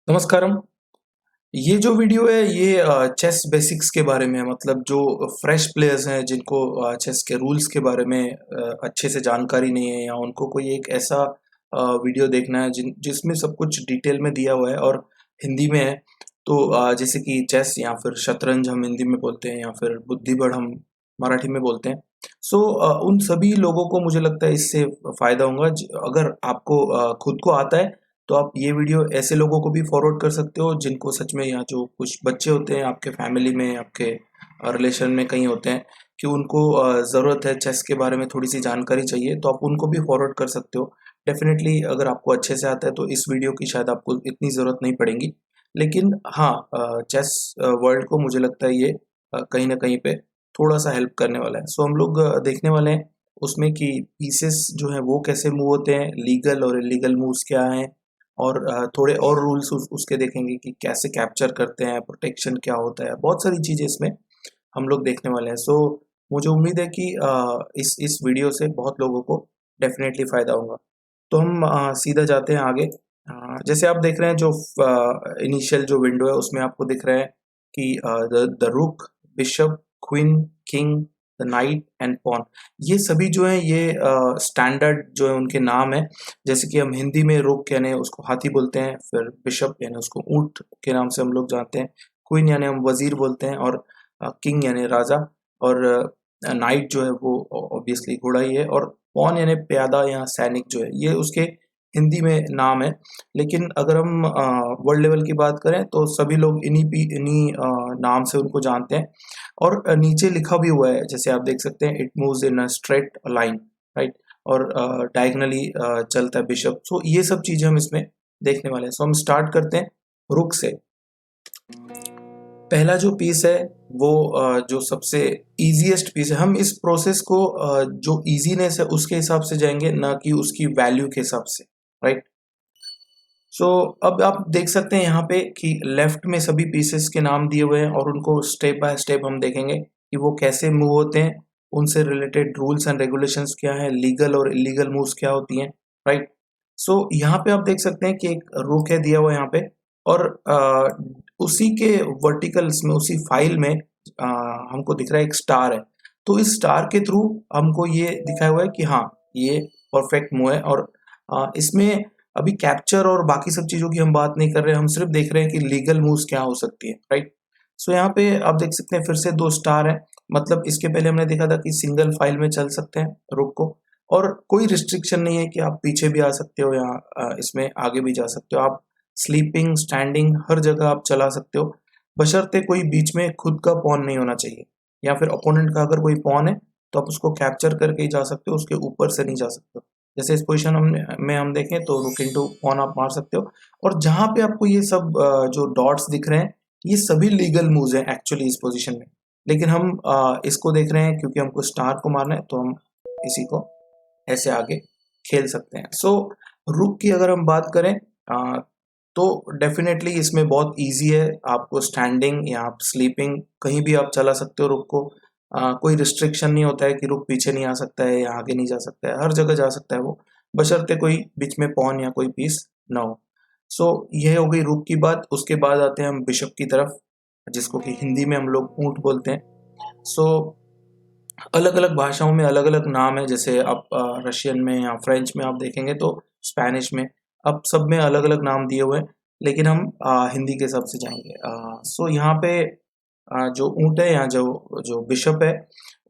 नमस्कारम। ये जो वीडियो है ये चेस बेसिक्स के बारे में है। मतलब जो फ्रेश प्लेयर्स हैं जिनको चेस के रूल्स के बारे में अच्छे से जानकारी नहीं है या उनको कोई एक ऐसा वीडियो देखना है जिसमें सब कुछ डिटेल में दिया हुआ है और हिंदी में है। तो जैसे कि चेस या फिर शतरंज हम हिंदी में बोलते हैं या फिर बुद्धिबड़ हम मराठी में बोलते हैं। सो उन सभी लोगों को मुझे लगता है इससे फ़ायदा होगा। अगर आपको खुद को आता है तो आप ये वीडियो ऐसे लोगों को भी फॉरवर्ड कर सकते हो जिनको सच में, या जो कुछ बच्चे होते हैं आपके फैमिली में, आपके रिलेशन में कहीं होते हैं कि उनको ज़रूरत है चेस के बारे में थोड़ी सी जानकारी चाहिए, तो आप उनको भी फॉरवर्ड कर सकते हो। डेफिनेटली अगर आपको अच्छे से आता है तो इस वीडियो की शायद आपको इतनी ज़रूरत नहीं पड़ेगी। लेकिन हाँ, चेस वर्ल्ड को मुझे लगता है ये कहीं ना कहीं पे थोड़ा सा हेल्प करने वाला है। सो हम लोग देखने वाले हैं उसमें कि पीसेस जो है वो कैसे मूव होते हैं, लीगल और इलीगल मूव्स क्या हैं, और थोड़े और रूल्स उसके देखेंगे कि कैसे कैप्चर करते हैं, प्रोटेक्शन क्या होता है, बहुत सारी चीज़ें इसमें हम लोग देखने वाले हैं। सो मुझे उम्मीद है कि इस वीडियो से बहुत लोगों को डेफिनेटली फ़ायदा होगा। तो हम सीधा जाते हैं आगे। जैसे आप देख रहे हैं जो इनिशियल जो विंडो है उसमें आपको दिख रहा है कि the rook, bishop, queen, king, the knight and pawn, ये सभी जो हैं ये स्टैंडर्ड जो है उनके नाम है। जैसे कि हम हिंदी में रुक यानी उसको हाथी बोलते हैं, फिर बिशप यानी उसको ऊंट के नाम से हम लोग जानते हैं, क्वीन यानी हम वजीर बोलते हैं, और किंग यानी राजा, और नाइट जो है वो ऑब्वियसली घोड़ा ही है, और पॉन यानी प्यादा या सैनिक जो है ये उसके हिंदी में नाम है। लेकिन अगर हम वर्ल्ड लेवल की बात करें तो सभी लोग इन्हीं नाम से उनको जानते हैं। और नीचे लिखा भी हुआ है, जैसे आप देख सकते हैं, it moves in a straight line, right, और डायगनली चलता है बिशप। सो ये सब चीजें हम इसमें देखने वाले हैं। सो हम स्टार्ट करते हैं रुक से। पहला जो पीस है वो जो सबसे इजीएस्ट पीस है, हम इस प्रोसेस को जो इजीनेस है उसके हिसाब से जाएंगे, ना कि उसकी वैल्यू के हिसाब से, राइट। सो अब आप देख सकते हैं यहाँ पे कि लेफ्ट में सभी पीसेस के नाम दिए हुए हैं और उनको स्टेप बाय स्टेप हम देखेंगे कि वो कैसे मूव होते हैं, उनसे रिलेटेड रूल्स एंड रेगुलेशंस क्या है, लीगल और इलीगल मूव्स क्या होती हैं, राइट। सो यहाँ पे आप देख सकते हैं कि एक रुक है दिया हुआ है यहाँ पे, और उसी के वर्टिकल्स में, उसी फाइल में हमको दिख रहा है एक स्टार है। तो इस स्टार के थ्रू हमको ये दिखाया हुआ है कि हाँ, ये परफेक्ट मूव है। और इसमें अभी कैप्चर और बाकी सब चीजों की हम बात नहीं कर रहे हैं, हम सिर्फ देख रहे हैं कि लीगल मूव्स क्या हो सकती है, राइट। सो यहाँ पे आप देख सकते हैं फिर से दो स्टार है। मतलब इसके पहले हमने देखा था कि सिंगल फाइल में चल सकते हैं रुक को, और कोई रिस्ट्रिक्शन नहीं है कि आप पीछे भी आ सकते हो या इसमें आगे भी जा सकते हो। आप स्लीपिंग, स्टैंडिंग, हर जगह आप चला सकते हो, बशर्ते कोई बीच में खुद का पॉन नहीं होना चाहिए, या फिर ओपोनेंट का अगर कोई पॉन है तो आप उसको कैप्चर करके ही जा सकते हो, उसके ऊपर से नहीं जा सकते हो। जैसे इस पोजीशन में हम देखें तो रुक इनटू पॉन आप मार सकते हो। और जहां पे आपको ये सब जो डॉट्स दिख रहे हैं ये सभी लीगल मूव्स हैं एक्चुअली इस पोजीशन में। लेकिन हम इसको देख रहे हैं क्योंकि हमको स्टार को मारना है, तो हम इसी को ऐसे आगे खेल सकते हैं। सो रुक की अगर हम बात करें तो डेफिनेटली इसमें बहुत इजी है। आपको स्टैंडिंग या आप स्लीपिंग कहीं भी आप चला सकते हो रुक को। कोई रिस्ट्रिक्शन नहीं होता है कि रुक पीछे नहीं आ सकता है या आगे नहीं जा सकता है, हर जगह जा सकता है वो, बशर्ते कोई बीच में पॉन या कोई पीस ना हो। सो यह हो गई रुक की बात। उसके बाद आते हैं हम बिशप की तरफ, जिसको कि हिंदी में हम लोग ऊंट बोलते हैं। सो अलग अलग भाषाओं में अलग अलग नाम है। जैसे आप रशियन में या फ्रेंच में आप देखेंगे, तो स्पेनिश में, अब सब में अलग अलग नाम दिए हुए हैं। लेकिन हम हिंदी के हिसाब से जाएंगे। सो यहाँ पे जो ऊंट है या जो जो बिशप है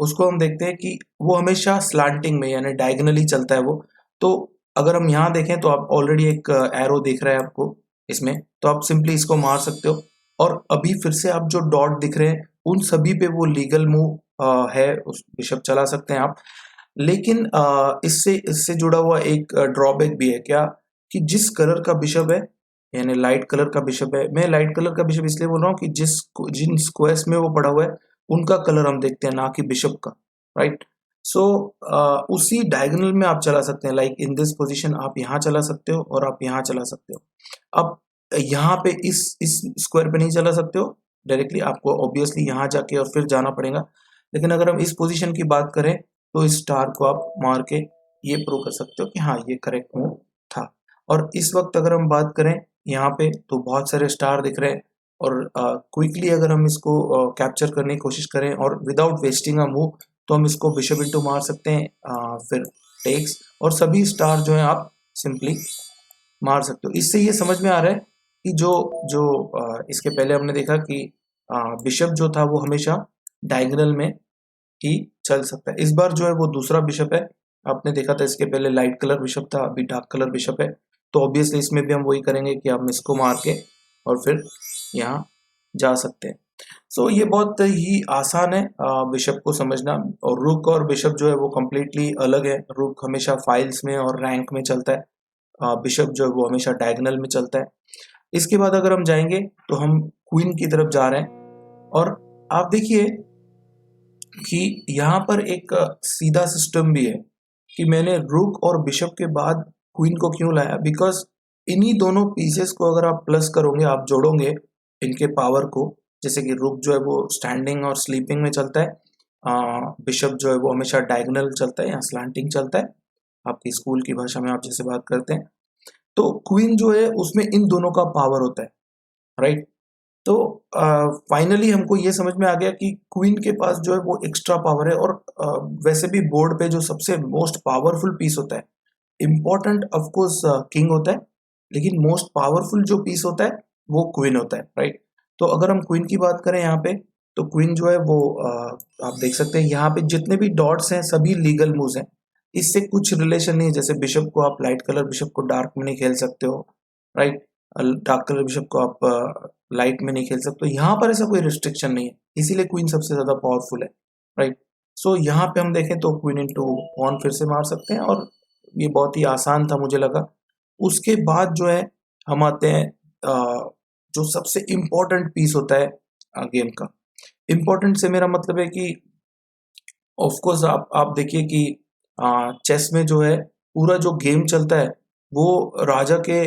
उसको हम देखते हैं कि वो हमेशा स्लांटिंग में यानी डायगनली चलता है वो। तो अगर हम यहाँ देखें तो आप ऑलरेडी एक एरो दिख रहा है आपको इसमें, तो आप सिंपली इसको मार सकते हो। और अभी फिर से आप जो डॉट दिख रहे हैं उन सभी पे वो लीगल मूव है, उस बिशप चला सकते हैं आप। लेकिन इससे इससे जुड़ा हुआ एक ड्रॉबैक भी है क्या, कि जिस कलर का बिशप है, यानी लाइट कलर का बिशप है, मैं लाइट कलर का बिशप इसलिए बोल रहा हूँ कि जिन स्क्वायर्स में वो पड़ा हुआ है उनका कलर हम देखते हैं, ना कि बिशप का, राइट। सो उसी डायगोनल में आप चला सकते हैं, लाइक इन दिस पोजीशन आप यहाँ चला सकते हो और आप यहाँ चला सकते हो। अब यहाँ पे इस स्क्वायर पे नहीं चला सकते हो डायरेक्टली, आपको ऑब्वियसली यहाँ जाके और फिर जाना पड़ेगा। लेकिन अगर हम इस पोजीशन की बात करें तो इस स्टार को आप मार के ये प्रूव कर सकते हो कि हाँ, ये करेक्ट मूव था। और इस वक्त अगर हम बात करें यहाँ पे तो बहुत सारे स्टार दिख रहे हैं, और क्विकली अगर हम इसको कैप्चर करने की कोशिश करें और विदाउट वेस्टिंग अ मूव, तो हम इसको बिशप इंटू मार सकते हैं, फिर टेक्स, और सभी स्टार जो है आप सिंपली मार सकते हो। इससे ये समझ में आ रहा है कि जो जो इसके पहले हमने देखा कि बिशप जो था वो हमेशा डायगोनल में ही चल सकता है। इस बार जो है वो दूसरा बिशप है, आपने देखा था इसके पहले लाइट कलर बिशप था, अभी डार्क कलर बिशप है, तो ऑब्वियसली इसमें भी हम वही करेंगे कि हम इसको मार के और फिर यहाँ जा सकते हैं। सो ये बहुत ही आसान है बिशप को समझना। और रुक और बिशप जो है वो कम्प्लीटली अलग है। रुक हमेशा फाइल्स में और रैंक में चलता है, बिशप जो है वो हमेशा डायगोनल में चलता है। इसके बाद अगर हम जाएंगे तो हम क्वीन की तरफ जा रहे हैं, और आप देखिए कि यहाँ पर एक सीधा सिस्टम भी है कि मैंने रुक और बिशप के बाद क्वीन को क्यों लाया, बिकॉज इन्हीं दोनों पीसेस को अगर आप प्लस करोगे, आप जोड़ोगे इनके पावर को, जैसे कि रुक जो है वो स्टैंडिंग और स्लीपिंग में चलता है, बिशप जो है वो हमेशा डायगोनल चलता है या स्लैंटिंग चलता है, आपकी स्कूल की भाषा में आप जैसे बात करते हैं, तो क्वीन जो है उसमें इन दोनों का पावर होता है, राइट। तो फाइनली हमको ये समझ में आ गया कि क्वीन के पास जो है वो एक्स्ट्रा पावर है, और वैसे भी बोर्ड पे जो सबसे मोस्ट पावरफुल पीस होता है, इम्पोर्टेंट ऑफ कोर्स किंग होता है, लेकिन मोस्ट पावरफुल जो पीस होता है वो क्वीन होता है, राइट। तो अगर हम क्वीन की बात करें यहाँ पे, तो क्वीन जो है वो आप देख सकते हैं यहाँ पे जितने भी डॉट्स हैं सभी लीगल मूव्स हैं, इससे कुछ रिलेशन नहीं है। जैसे बिशप को आप लाइट कलर बिशप को डार्क में नहीं खेल सकते हो, राइट, डार्क कलर बिशप को आप लाइट में नहीं खेल सकते, तो यहाँ पर ऐसा कोई रिस्ट्रिक्शन नहीं है, इसीलिए क्वीन सबसे ज्यादा पावरफुल है, राइट। सो यहाँ पे हम देखें तो क्वीन इंटू पॉन फिर से मार सकते हैं, और ये बहुत ही आसान था मुझे लगा। उसके बाद जो है हम आते हैं जो सबसे इम्पोर्टेंट पीस होता है गेम का। इम्पोर्टेंट से मेरा मतलब है कि ऑफ कोर्स आप देखिए कि चेस में जो है पूरा जो गेम चलता है वो राजा के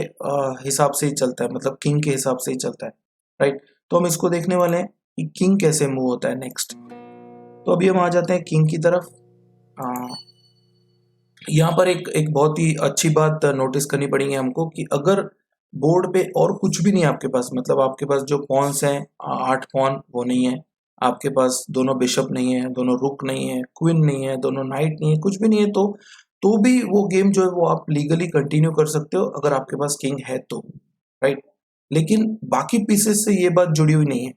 हिसाब से ही चलता है, मतलब किंग के हिसाब से ही चलता है, राइट। तो हम इसको देखने वाले हैं कि किंग कैसे मूव होता है नेक्स्ट। तो अभी हम आ जाते हैं किंग की तरफ। यहाँ पर एक एक बहुत ही अच्छी बात नोटिस करनी पड़ेगी हमको कि अगर बोर्ड पे और कुछ भी नहीं है आपके पास, मतलब आपके पास जो पॉन्स हैं 8 पॉन वो नहीं है, आपके पास दोनों बिशप नहीं है, दोनों रुक नहीं है, क्वीन नहीं है, दोनों नाइट नहीं है, कुछ भी नहीं है, तो भी वो गेम जो है वो आप लीगली कंटिन्यू कर सकते हो अगर आपके पास किंग है तो, राइट। लेकिन बाकी पीसेस से ये बात जुड़ी हुई नहीं है,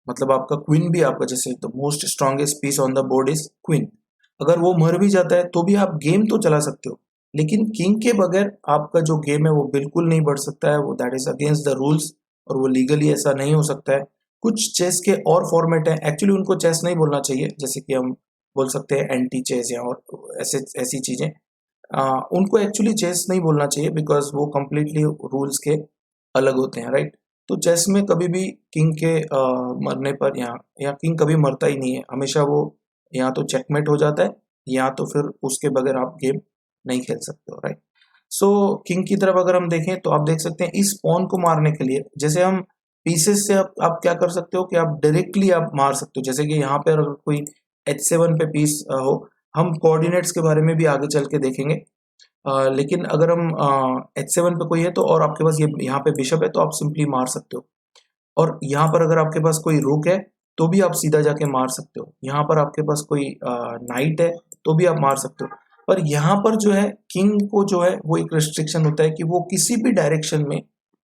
मतलब आपका क्वीन भी आपका, जैसे the most strongest piece on the board is queen, अगर वो मर भी जाता है तो भी आप गेम तो चला सकते हो, लेकिन किंग के बगैर आपका जो गेम है वो बिल्कुल नहीं बढ़ सकता है, वो that is against the rules, और वो लीगली ऐसा नहीं हो सकता है। कुछ चेस के और फॉर्मेट हैं, एक्चुअली उनको चेस नहीं बोलना चाहिए, जैसे कि हम बोल सकते हैं एंटी चेस या और ऐसे ऐसी चीजें, उनको एक्चुअली चेस नहीं बोलना चाहिए बिकॉज वो कम्प्लीटली रूल्स के अलग होते हैं, राइट। तो चेस में कभी भी किंग के मरने पर या किंग कभी मरता ही नहीं है, हमेशा वो या तो चेकमेट हो जाता है या तो फिर उसके बगैर आप गेम नहीं खेल सकते हो, राइट। सो किंग की तरफ अगर हम देखें तो आप देख सकते हैं इस पॉन को मारने के लिए, जैसे हम पीसेस से आप क्या कर सकते हो कि आप डायरेक्टली आप मार सकते हो, जैसे कि यहाँ पे अगर कोई H7 पे पीस हो, हम कोऑर्डिनेट्स के बारे में भी आगे चल के देखेंगे, लेकिन अगर हम H7 पे कोई है तो और आपके पास ये यहाँ पे बिशप है तो आप सिंपली मार सकते हो, और यहाँ पर अगर आपके पास कोई रुक है तो भी आप सीधा जाके मार सकते हो, यहाँ पर आपके पास कोई नाइट है तो भी आप मार सकते हो। पर यहाँ पर जो है किंग को जो है वो एक रिस्ट्रिक्शन होता है कि वो किसी भी डायरेक्शन में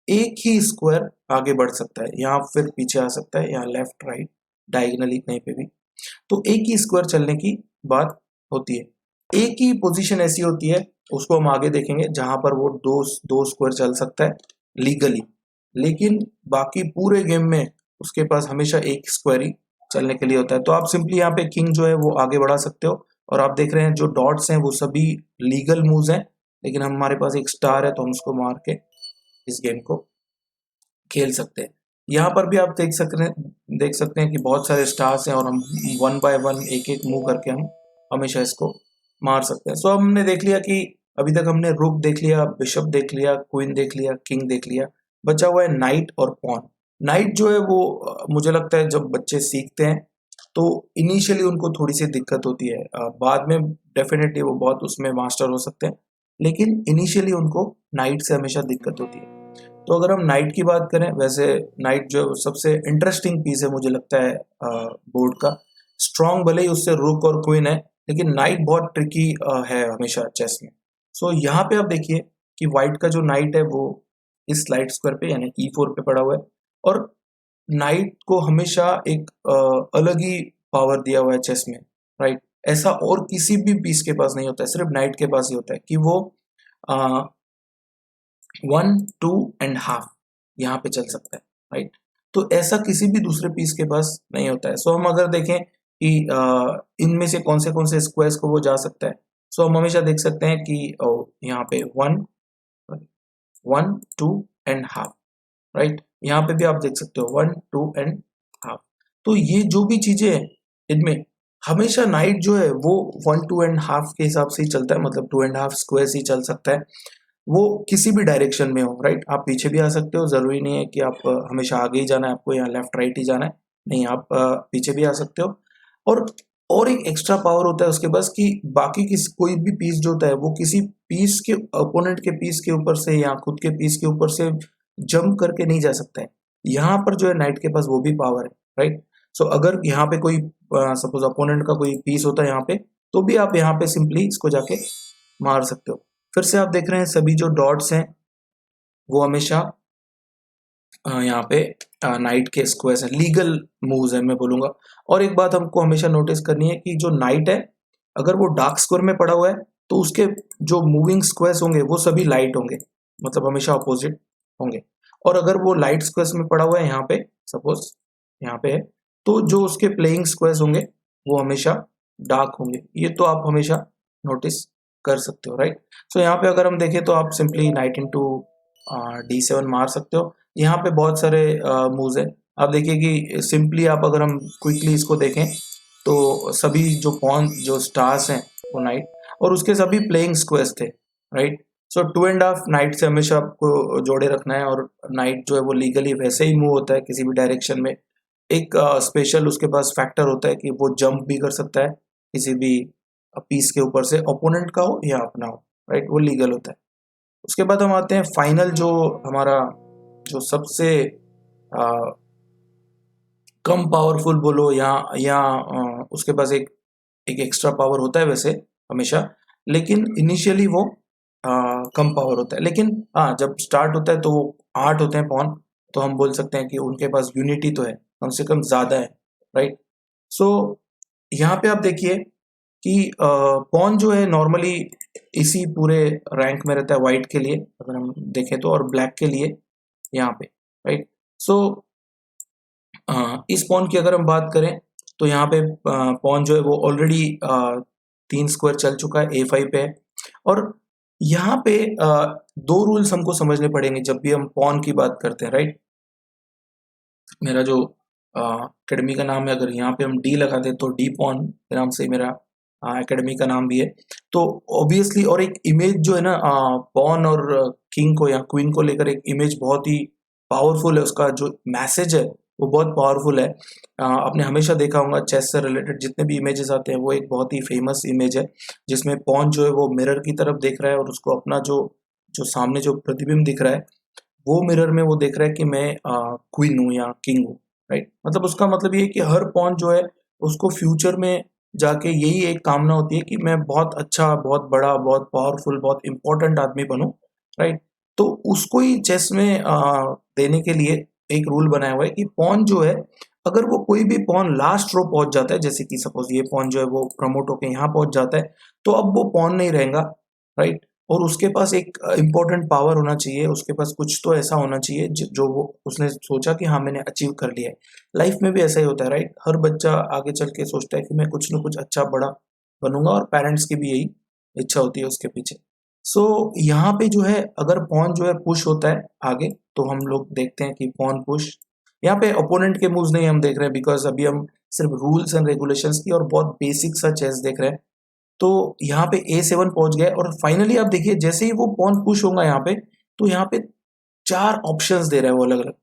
एक ही स्क्वायर आगे बढ़ सकता है, यहाँ फिर पीछे आ सकता है, यहाँ लेफ्ट राइट डायगनली कहीं पे भी, तो एक ही स्क्वायर चलने की बात होती है। एक ही पोजीशन ऐसी होती है, उसको हम आगे देखेंगे, जहां पर वो दो स्क्वायर चल सकता है लीगली, लेकिन बाकी पूरे गेम में उसके पास हमेशा एक स्क्वायर ही चलने के लिए होता है। तो आप सिंपली यहाँ पे किंग जो है वो आगे बढ़ा सकते हो, और आप देख रहे हैं जो डॉट्स हैं वो सभी लीगल मूव्स हैं, लेकिन हमारे पास एक स्टार है तो हम उसको मार के इस गेम को खेल सकते हैं। यहाँ पर भी आप देख सकते हैं कि बहुत सारे स्टार्स हैं, और हम 1 बाय 1 एक एक मूव करके हम हमेशा इसको मार सकते हैं। सो हमने देख लिया कि अभी तक हमने रुक देख लिया, बिशप देख लिया, क्वीन देख लिया, किंग देख लिया, बचा हुआ है नाइट और पॉन। नाइट जो है वो मुझे लगता है जब बच्चे सीखते हैं तो इनिशियली उनको थोड़ी सी दिक्कत होती है, बाद में डेफिनेटली वो बहुत उसमें मास्टर हो सकते हैं, लेकिन इनिशियली उनको नाइट से हमेशा दिक्कत होती है। तो अगर हम नाइट की बात करें, वैसे नाइट जो सबसे इंटरेस्टिंग पीस है मुझे लगता है बोर्ड का। स्ट्रॉन्ग भले ही उससे रुक और क्वीन है, लेकिन नाइट बहुत ट्रिकी है हमेशा चेस में। सो यहाँ पे आप देखिए कि व्हाइट का जो नाइट है वो इस लाइट स्क्वायर पे यानी E4 पे पड़ा हुआ है, और नाइट को हमेशा एक अलग ही पावर दिया हुआ है चेस में, राइट। ऐसा और किसी भी पीस के पास नहीं होता है, सिर्फ नाइट के पास ही होता है कि वो 1, 2 एंड हाफ यहाँ पे चल सकता है, राइट। तो ऐसा किसी भी दूसरे पीस के पास नहीं होता है। सो हम अगर देखें कि इनमें से कौन से स्क्वायर्स को वो जा सकता है, सो हम हमेशा देख सकते हैं कि यहाँ पे 1, 1, 2 एंड हाफ, राइट। यहाँ पे भी आप देख सकते हो 1, 2 एंड हाफ। तो ये जो भी चीजें हैं इनमें हमेशा नाइट जो है वो 1, 2 एंड हाफ के हिसाब से ही चलता है, मतलब 2.5 स्क्वायर ही चल सकता है, वो किसी भी डायरेक्शन में हो, राइट। आप पीछे भी आ सकते हो, जरूरी नहीं है कि आप हमेशा आगे ही जाना है, आपको यहाँ लेफ्ट राइट ही जाना है, नहीं, आप पीछे भी आ सकते हो। और और एक एक्स्ट्रा पावर होता है उसके पास कि बाकी कोई भी पीस जो होता है वो किसी पीस के अपोनेंट के पीस के ऊपर से या खुद के पीस के ऊपर से जंप करके नहीं जा सकता है। यहाँ पर जो है नाइट के पास वो भी पावर है, राइट। सो अगर यहाँ पे कोई सपोज अपोनेंट का कोई पीस होता है यहाँ पे, तो भी आप यहाँ पे सिंपली इसको जाके मार सकते हो। फिर से आप देख रहे हैं सभी जो डॉट्स हैं वो हमेशा यहाँ पे नाइट के स्क्वायर्स हैं, लीगल मूव्स हैं मैं बोलूंगा। और एक बात हमको हमेशा नोटिस करनी है कि जो नाइट है अगर वो डार्क स्क्वायर में पड़ा हुआ है तो उसके जो मूविंग स्क्वायर्स होंगे वो सभी लाइट होंगे, मतलब हमेशा अपोजिट होंगे। और अगर वो लाइट स्क्वायर्स में पड़ा हुआ है यहाँ पे, सपोज यहाँ पे है, तो जो उसके प्लेइंग स्क्वायर्स होंगे वो हमेशा डार्क होंगे। ये तो आप हमेशा नोटिस कर सकते हो, राइट। सो यहाँ पे अगर हम देखें तो आप सिंपली नाइट इंटू D7 मार सकते हो। यहाँ पे बहुत सारे मूव्स हैं। आप देखिए कि सिंपली आप अगर हम क्विकली इसको देखें तो सभी जो पॉन जो स्टार्स हैं वो नाइट, और उसके सभी प्लेइंग स्क्वायर्स थे, राइट। सो 2.5 नाइट से हमेशा आपको जोड़े रखना है, और नाइट जो है वो लीगली वैसे ही मूव होता है किसी भी डायरेक्शन में। एक स्पेशल उसके पास फैक्टर होता है कि वो जंप भी कर सकता है किसी भी पीस के ऊपर से, ओपोनेंट का हो या अपना हो, राइट, वो लीगल होता है। उसके बाद हम आते हैं फाइनल जो हमारा जो सबसे आ, कम पावरफुल बोलो या उसके पास एक एक एक्स्ट्रा पावर होता है वैसे हमेशा, लेकिन इनिशियली वो कम पावर होता है। लेकिन हाँ, जब स्टार्ट होता है तो वो 8 होते हैं पॉन, तो हम बोल सकते हैं कि उनके पास यूनिटी तो है, कम से कम ज्यादा है, राइट। सो यहाँ पे आप देखिए कि पॉन जो है नॉर्मली इसी पूरे रैंक में रहता है वाइट के लिए अगर हम देखें तो, और ब्लैक के लिए यहाँ पे, राइट। सो इस पॉन की अगर हम बात करें तो यहाँ पे पॉन जो है वो ऑलरेडी 3 स्क्वायर चल चुका है, A5 पे है। और यहाँ पे 2 रूल्स हमको समझने पड़ेंगे जब भी हम पॉन की बात करते हैं, राइट। मेरा जो एकेडमी का नाम है, अगर यहाँ पे हम D लगा दें तो डी पॉन के नाम से मेरा एकेडमी का नाम भी है। तो ऑब्वियसली, और एक इमेज जो है ना पॉन और किंग को या क्वीन को लेकर एक इमेज बहुत ही पावरफुल है, उसका जो मैसेज है वो बहुत पावरफुल है। आपने हमेशा देखा होगा चेस से रिलेटेड जितने भी इमेजेस आते हैं वो एक बहुत ही फेमस इमेज है, जिसमें पॉन जो है वो मिरर की तरफ देख रहा है और उसको अपना जो जो सामने जो प्रतिबिंब दिख रहा है वो मिरर में वो देख रहा है कि मैं क्वीन हूँ या किंग हूँ, राइट। मतलब उसका मतलब ये है कि हर पॉन जो है उसको फ्यूचर में जाके यही एक कामना होती है कि मैं बहुत अच्छा, बहुत बड़ा, बहुत पावरफुल, बहुत इंपॉर्टेंट आदमी बनूं, राइट। तो उसको ही चेस में देने के लिए एक रूल बनाया हुआ है कि पॉन जो है अगर वो कोई भी पॉन लास्ट रो पहुंच जाता है, जैसे कि सपोज ये पॉन जो है वो प्रमोट होकर यहाँ पहुंच जाता है, तो अब वो पॉन नहीं रहेगा, राइट। और उसके पास एक इम्पोर्टेंट पावर होना चाहिए, उसके पास कुछ तो ऐसा होना चाहिए जो वो उसने सोचा कि हाँ मैंने अचीव कर लिया है। लाइफ में भी ऐसा ही होता है, राइट। हर बच्चा आगे चल के सोचता है कि मैं कुछ ना कुछ अच्छा बड़ा बनूंगा, और पेरेंट्स की भी यही इच्छा होती है उसके पीछे। सो यहाँ पे जो है अगर पॉन जो है पुश होता है आगे, तो हम लोग देखते हैं कि पॉन पुश, यहाँ पे ओपोनेंट के मूव्स नहीं हम देख रहे हैं, बिकॉज अभी हम सिर्फ रूल्स एंड रेगुलेशंस की और बहुत बेसिक सा चेस देख रहे हैं। तो यहाँ पे A7 पहुंच गए, और फाइनली आप देखिए जैसे ही वो पॉन पुश होगा यहाँ पे, तो यहाँ पे 4 ऑप्शंस दे रहा है वो अलग अलग।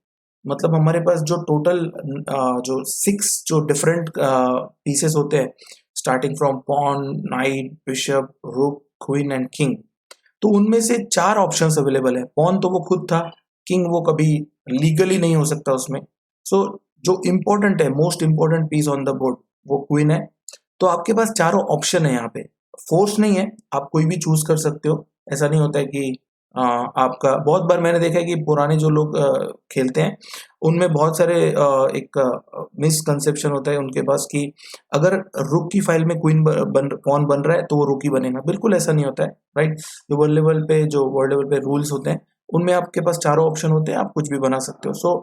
मतलब हमारे पास जो टोटल जो 6 जो डिफरेंट पीसेस होते हैं, starting from pawn, night, bishop, रुक, क्वीन एंड किंग, तो उनमें से 4 ऑप्शंस अवेलेबल है। पॉन तो वो खुद था, किंग वो कभी लीगली नहीं हो सकता उसमें। सो जो इम्पोर्टेंट है, most important piece on the board वो क्वीन है। तो आपके पास चारों ऑप्शन है यहाँ पे, फोर्स नहीं है, आप कोई भी चूज कर सकते हो। ऐसा नहीं होता है कि आपका, बहुत बार मैंने देखा है कि पुराने जो लोग खेलते हैं उनमें बहुत सारे एक मिसकंसेप्शन होता है उनके पास कि अगर रुक की फाइल में क्वीन पॉन बन रहा है तो वो रुक ही बनेगा। बिल्कुल ऐसा नहीं होता है, राइट। जो वर्ल्ड लेवल पे रूल्स होते हैं उनमें आपके पास चारों ऑप्शन होते हैं, आप कुछ भी बना सकते हो। सो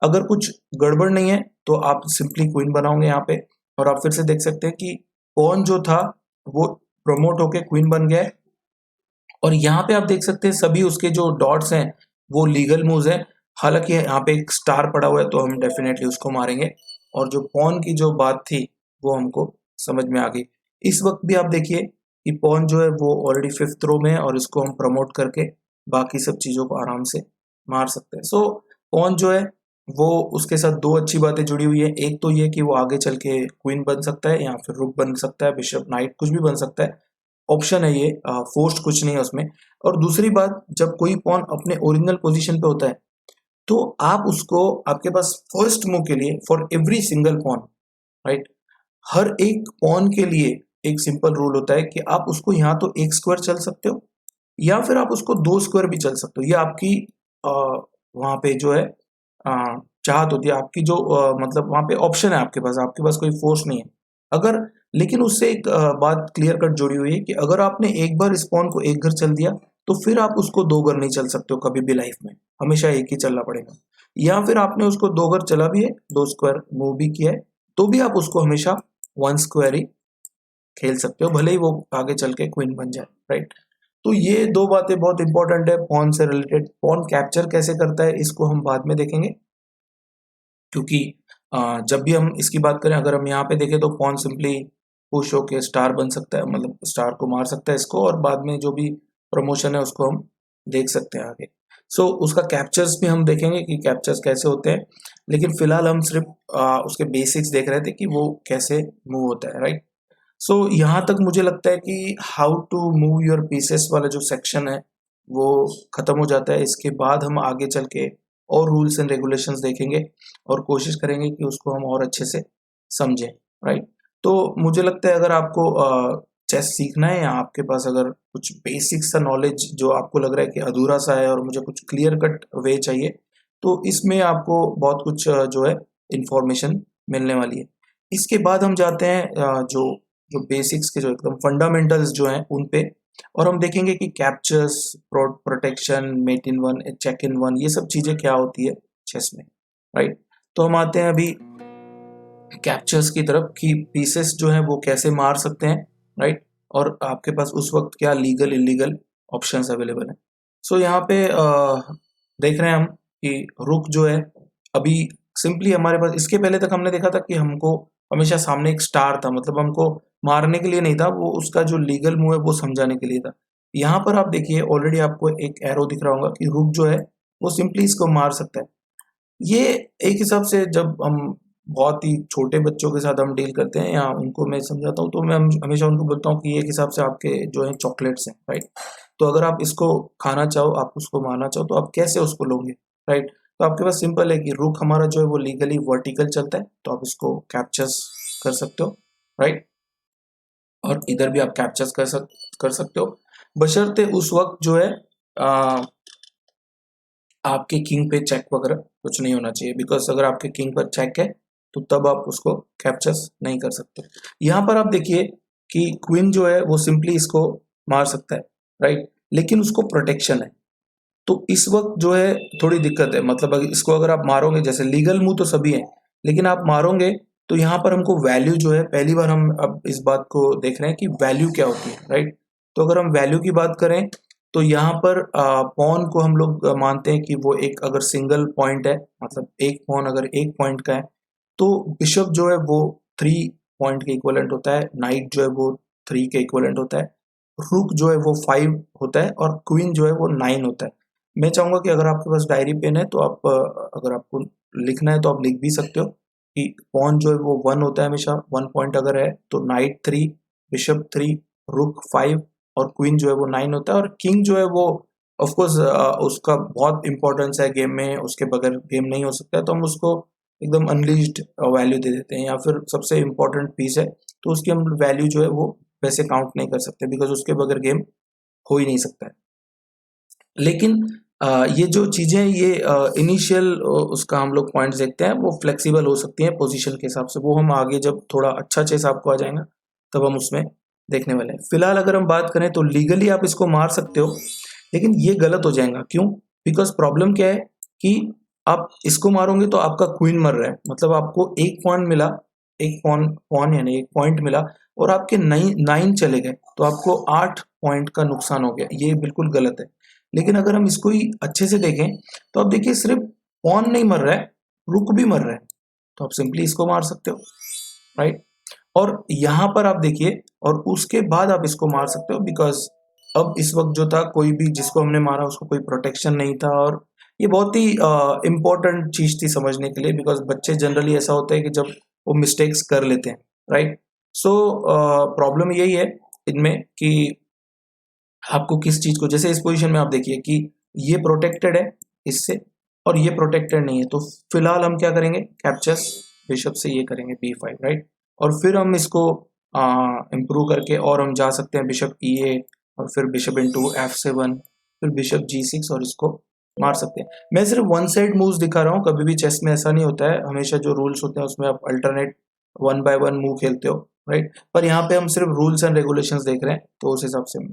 अगर कुछ गड़बड़ नहीं है तो आप सिंपली क्वीन बनाओगे यहाँ पे, और आप फिर से देख सकते हैं कि पॉन जो था वो प्रमोट होके क्वीन बन गया है। और यहाँ पे आप देख सकते हैं सभी उसके जो डॉट्स हैं वो लीगल मूव्स हैं। हालांकि यहाँ पे एक स्टार पड़ा हुआ है तो हम डेफिनेटली उसको मारेंगे। और जो पॉन की जो बात थी वो हमको समझ में आ गई। इस वक्त भी आप देखिए कि पॉन जो है वो ऑलरेडी 5th रो में है और इसको हम प्रमोट करके बाकी सब चीज़ों को आराम से मार सकते हैं। सो पॉन जो है वो, उसके साथ दो अच्छी बातें जुड़ी हुई है। एक तो ये कि वो आगे चल के क्वीन बन सकता है या फिर रुक बन सकता है, बिशप नाइट कुछ भी बन सकता है, ऑप्शन है ये, फोर्स्ड कुछ नहीं है उसमें। और दूसरी बात, जब कोई पॉन अपने ओरिजिनल पोजीशन पे होता है तो आप उसको, आपके पास फर्स्ट मूव के लिए for every single pawn, right, हर एक पॉन के लिए एक सिंपल रूल होता है कि आप उसको यहाँ तो एक स्क्वायर चल सकते हो या फिर आप उसको दो स्क्वायर भी चल सकते हो। ये आपकी वहाँ पे जो है चाहत होती है आपकी, जो मतलब वहाँ पे ऑप्शन है आपके पास कोई फोर्स नहीं है। अगर, लेकिन उससे एक बात क्लियर कट जुड़ी हुई है कि अगर आपने एक बार स्पॉन को एक घर चल दिया तो फिर आप उसको दो घर नहीं चल सकते हो कभी भी लाइफ में, हमेशा एक ही चलना पड़ेगा। या फिर आपने उसको दो घर चला भी है, दो स्क्वायर मूव भी किया है, तो भी आप उसको हमेशा वन स्क्वायर ही खेल सकते हो, भले ही वो आगे चल के क्वीन बन जाए, राइट। तो ये दो बातें बहुत इंपॉर्टेंट है पॉन से रिलेटेड। पॉन कैप्चर कैसे करता है इसको हम बाद में देखेंगे, क्योंकि जब भी हम इसकी बात करें, अगर हम यहाँ पे देखें तो पॉन सिंपली पुश होके स्टार बन सकता है, मतलब स्टार को मार सकता है इसको, और बाद में जो भी प्रमोशन है उसको हम देख सकते हैं आगे। सो उसका कैप्चर्स भी हम देखेंगे कि कैप्चर्स कैसे होते हैं, लेकिन फिलहाल हम सिर्फ उसके बेसिक्स देख रहे थे कि वो कैसे मूव होता है, राइट। सो यहाँ तक मुझे लगता है कि how to move your pieces वाला जो सेक्शन है वो खत्म हो जाता है। इसके बाद हम आगे चल के और रूल्स एंड रेगुलेशंस देखेंगे और कोशिश करेंगे कि उसको हम और अच्छे से समझें, राइट। तो मुझे लगता है अगर आपको चेस सीखना है या आपके पास अगर कुछ बेसिक सा नॉलेज जो आपको लग रहा है कि अधूरा सा है और मुझे कुछ क्लियर कट वे चाहिए, तो इसमें आपको बहुत कुछ जो है इंफॉर्मेशन मिलने वाली है। इसके बाद हम जाते हैं जो जो बेसिक्स के जो एकदम फंडामेंटल्स जो हैं उन पे, और हम देखेंगे कि captures, protection, mate in one, check in one, ये सब चीजें क्या होती है चेस में, राइट। तो हम आते हैं अभी कैप्चर्स की तरफ कि पीसेस जो है वो कैसे मार सकते हैं, राइट, और आपके पास उस वक्त क्या लीगल इलीगल ऑप्शंस अवेलेबल हैं। सो यहाँ पे देख रहे हैं हम कि रुक जो है अभी सिंपली हमारे पास, इसके पहले तक हमने देखा था कि हमको हमेशा सामने एक स्टार था, मतलब हमको मारने के लिए नहीं था, वो उसका जो लीगल मूव है वो समझाने के लिए था। यहाँ पर आप देखिए ऑलरेडी आपको एक एरो दिख रहा होगा कि रुक जो है वो सिंपली इसको मार सकता है। ये एक हिसाब से जब हम बहुत ही छोटे बच्चों के साथ हम डील करते हैं या उनको मैं समझाता हूँ तो मैं हमेशा उनको बोलता हूँ कि ये एक हिसाब से आपके जो है चॉकलेट्स हैं, राइट। तो अगर आप इसको खाना चाहो, आप उसको मारना चाहो, तो आप कैसे उसको लोगे, राइट। तो आपके पास सिंपल है कि रुक हमारा जो है वो लीगली वर्टिकल चलता है, तो आप इसको कैप्चर्स कर सकते हो, राइट। और इधर भी आप कैप्चर्स कर सकते हो, बशर्ते उस वक्त जो है आ, आपके किंग पे चेक वगैरह कुछ नहीं होना चाहिए, बिकॉज अगर आपके किंग पर चेक है तो तब आप उसको कैप्चर्स नहीं कर सकते। यहाँ पर आप देखिए कि क्वीन जो है वो सिंपली इसको मार सकता है, राइट, लेकिन उसको प्रोटेक्शन है। तो इस वक्त जो है थोड़ी दिक्कत है, मतलब इसको अगर आप मारोगे, जैसे लीगल मूव तो सभी है, लेकिन आप मारोगे तो यहाँ पर हमको वैल्यू जो है, पहली बार हम अब इस बात को देख रहे हैं कि वैल्यू क्या होती है, राइट। तो अगर हम वैल्यू की बात करें तो यहाँ पर पॉन को हम लोग मानते हैं कि वो एक अगर सिंगल पॉइंट है, मतलब एक पॉन अगर एक पॉइंट का है तो बिशप जो है वो 3 पॉइंट के इक्वलेंट होता है, नाइट जो है वो 3 के इक्वलेंट होता है, रुक जो है वो 5 होता है और क्वीन जो है वो 9 होता है। मैं चाहूंगा कि अगर आपके पास डायरी पेन है तो आप अगर आपको लिखना है तो आप लिख भी सकते हो कि पॉन जो है वो 1 होता है हमेशा, 1 पॉइंट अगर है तो नाइट 3, बिशप 3, रुक 5 और क्वीन जो है वो 9 होता है, और किंग जो है वो ऑफ कोर्स उसका बहुत इंपॉर्टेंस है गेम में, उसके बगैर गेम नहीं हो सकता है, तो हम उसको एकदम अनलीस्ड वैल्यू दे देते हैं, या फिर सबसे इम्पोर्टेंट पीस है तो उसकी हम वैल्यू जो है वो वैसे काउंट नहीं कर सकते, बिकॉज उसके बगैर गेम हो ही नहीं सकता है। लेकिन ये जो चीज़ें ये इनिशियल उसका हम लोग पॉइंट्स देखते हैं, वो फ्लेक्सिबल हो सकती हैं पोजीशन के हिसाब से, वो हम आगे जब थोड़ा अच्छा चेस आपको आ जाएगा तब हम उसमें देखने वाले हैं। फिलहाल अगर हम बात करें तो लीगली आप इसको मार सकते हो, लेकिन ये गलत हो जाएगा। क्यों? बिकॉज प्रॉब्लम क्या है कि आप इसको मारोगे तो आपका क्वीन मर रहा है, मतलब आपको एक पॉइंट मिला, एक पॉन यानी एक पॉइंट मिला, और आपके 9 चले गए, तो आपको 8 पॉइंट का नुकसान हो गया। ये बिल्कुल गलत है। लेकिन अगर हम इसको ही अच्छे से देखें तो आप देखिए सिर्फ पॉन नहीं मर रहा है, रुक भी मर रहा है, तो आप सिंपली इसको मार सकते हो, राइट। और यहां पर आप देखिए, और उसके बाद आप इसको मार सकते हो, बिकॉज अब इस वक्त जो था, कोई भी जिसको हमने मारा उसको कोई प्रोटेक्शन नहीं था, और ये बहुत ही इंपॉर्टेंट चीज थी समझने के लिए, बिकॉज बच्चे जनरली ऐसा होता है कि जब वो मिस्टेक्स कर लेते हैं, राइट। सो प्रॉब्लम यही है इनमें कि आपको किस चीज को, जैसे इस पोजीशन में आप देखिए कि ये प्रोटेक्टेड है इससे और ये प्रोटेक्टेड नहीं है, तो फिलहाल हम क्या करेंगे, कैप्चर्स बिशप से ये करेंगे b5, राइट। और फिर हम इसको इम्प्रूव करके और हम जा सकते हैं बिशप e8, और फिर बिशप इंटू f7, फिर बिशप g6, और इसको मार सकते हैं। मैं सिर्फ वन साइड मूव्स दिखा रहा हूँ, कभी भी चेस में ऐसा नहीं होता है, हमेशा जो रूल्स होते हैं उसमें आप अल्टरनेट 1 बाय 1 मूव खेलते हो, राइट। पर यहाँ पे हम सिर्फ रूल्स एंड रेगुलेशंस देख रहे हैं, तो उस हिसाब से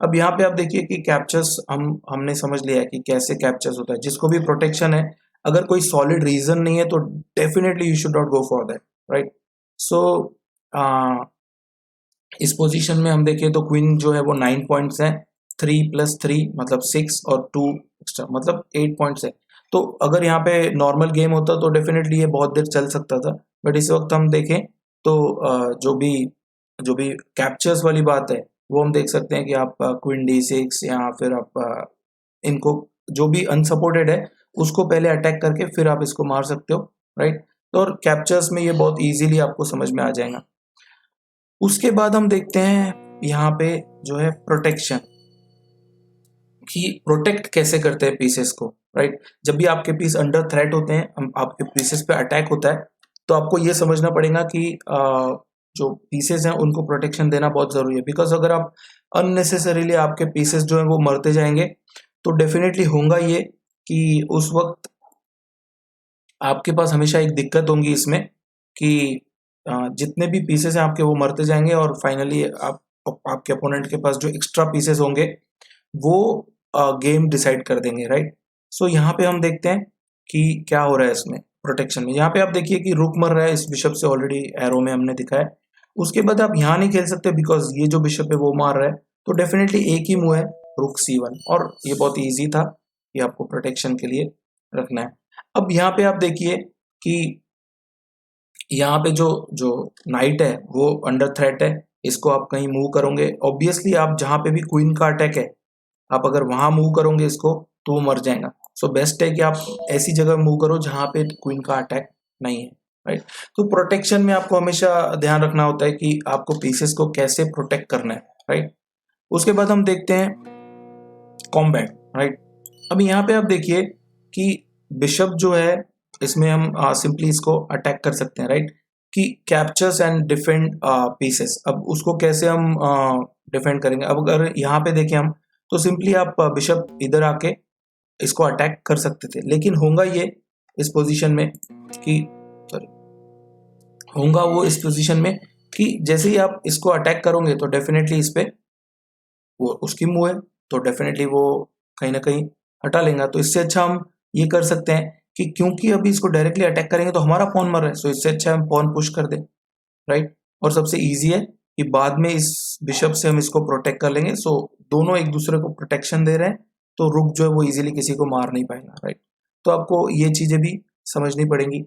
अब यहाँ पे आप देखिए कि कैप्चर्स हमने समझ लिया है कि कैसे कैप्चर्स होता है। जिसको भी प्रोटेक्शन है, अगर कोई सॉलिड रीजन नहीं है तो definitely you should not go for that, right. So इस पोजीशन में हम देखें तो क्वीन जो है वो 9 पॉइंट्स है, 3+3 मतलब 6 और 2 एक्स्ट्रा मतलब 8 पॉइंट्स है। तो अगर यहाँ पे नॉर्मल गेम होता तो डेफिनेटली ये बहुत देर चल सकता था, बट इस वक्त हम देखें तो जो भी कैप्चर्स वाली बात है वो हम देख सकते हैं कि आप क्वीन d6 या फिर आप इनको जो भी अनसपोर्टेड है उसको पहले अटैक करके फिर आप इसको मार सकते हो, राइट। तो और कैप्चर्स में ये बहुत इजीली आपको समझ में आ जाएगा। उसके बाद हम देखते हैं यहाँ पे जो है प्रोटेक्शन, कि प्रोटेक्ट कैसे करते हैं पीसेस को, राइट। जब भी आपके पीस अंडर थ्रेट होते हैं, आपके पीसेस पे अटैक होता है, तो आपको ये समझना पड़ेगा कि जो पीसेस हैं उनको प्रोटेक्शन देना बहुत जरूरी है। बिकॉज अगर आप अननेसेसरीली आपके पीसेस जो है वो मरते जाएंगे, तो डेफिनेटली होगा ये कि उस वक्त आपके पास हमेशा एक दिक्कत होगी इसमें कि जितने भी पीसेस हैं आपके वो मरते जाएंगे, और फाइनली आपके अपोनेंट के पास जो एक्स्ट्रा पीसेस होंगे वो गेम डिसाइड कर देंगे, राइट। सो यहाँ पे हम देखते हैं कि क्या हो रहा है इसमें प्रोटेक्शन में। यहाँ पे आप देखिए कि रुक मर रहा है इस बिशप से, ऑलरेडी एरो में हमने दिखाया। उसके बाद आप यहाँ नहीं खेल सकते बिकॉज ये जो बिशप है वो मार रहा है, तो डेफिनेटली एक ही मूव है रुक c1, और ये बहुत ईजी था, ये आपको प्रोटेक्शन के लिए रखना है। अब यहाँ पे आप देखिए कि यहाँ पे जो जो नाइट है वो अंडर थ्रेट है, इसको आप कहीं मूव करोगे, ऑब्वियसली आप जहाँ पे भी क्वीन का अटैक है आप अगर वहां मूव करोगे इसको तो वो मर जाएगा। सो बेस्ट है कि आप ऐसी जगह मूव करो जहां पे क्वीन का अटैक नहीं है, राइट। तो प्रोटेक्शन में आपको हमेशा ध्यान रखना होता है कि आपको पीसेस को कैसे प्रोटेक्ट करना है, राइट। उसके बाद हम देखते हैं कॉम्बैट, राइट। अब यहाँ पे आप देखिए कि बिशप जो है इसमें हम सिंपली इसको अटैक कर सकते हैं, राइट, कि कैप्चर्स एंड डिफेंड पीसेस। अब उसको कैसे हम डिफेंड करेंगे, अब अगर यहाँ पे देखें हम तो सिंपली आप बिशप इधर आके इसको अटैक कर सकते थे, लेकिन होगा ये इस पोजीशन में कि सॉरी होगा वो इस पोजीशन में कि जैसे ही आप इसको अटैक करोगे तो डेफिनेटली इस पे वो उसकी मूव है, तो डेफिनेटली वो कहीं ना कहीं हटा लेगा। तो इससे अच्छा हम ये कर सकते हैं कि क्योंकि अभी इसको डायरेक्टली अटैक करेंगे तो हमारा पॉन मर रहा है, सो इससे अच्छा हम पॉन पुश कर दें, राइट। और सबसे ईजी है कि बाद में इस बिशप से हम इसको प्रोटेक्ट कर लेंगे, सो दोनों एक दूसरे को प्रोटेक्शन दे रहे हैं, तो रुक जो है वो इजीली किसी को मार नहीं पाएगा, राइट। तो आपको ये चीजें भी समझनी पड़ेंगी।